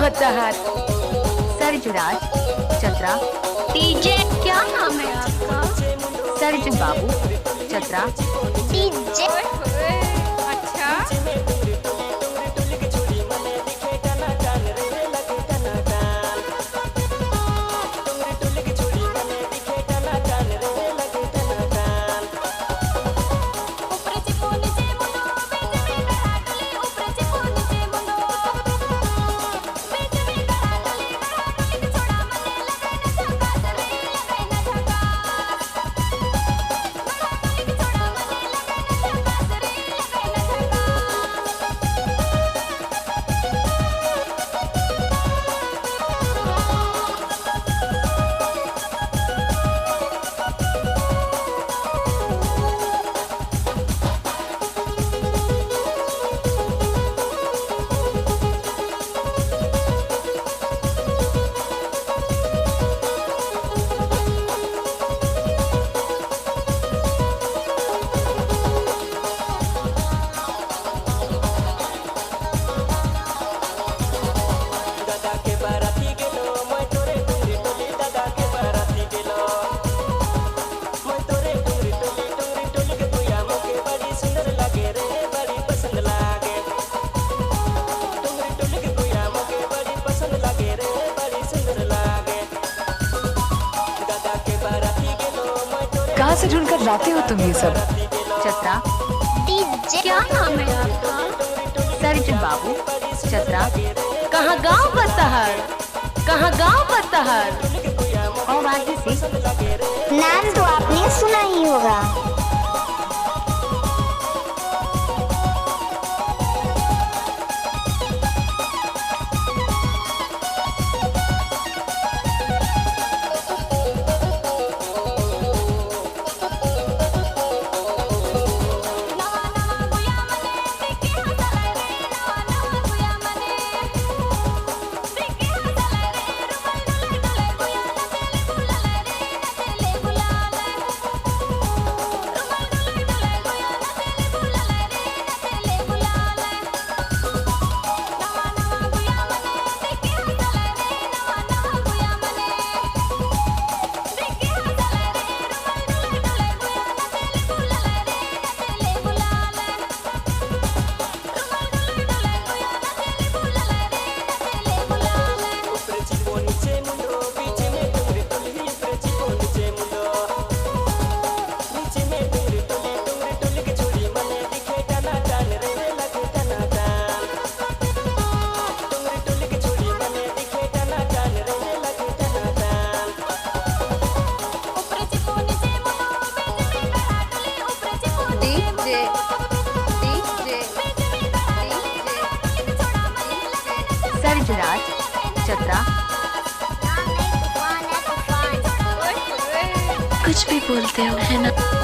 तहर सरजुराज चतरा। डीजे क्या नाम है आपका? सरजू बाबू चतरा। डीजे अच्छा कहाँ से ढूंढ कर लाते हो तुम ये सब? चतरा। डीजे क्या नाम है आपका? सरजू बाबू चतरा। कहाँ गाँव बतहर, कहाँ गाँव बतहर और आगे से नाम तो आपने सुना ही होगा। सरजुराज चतरा। कुछ भी बोलते हो है ना?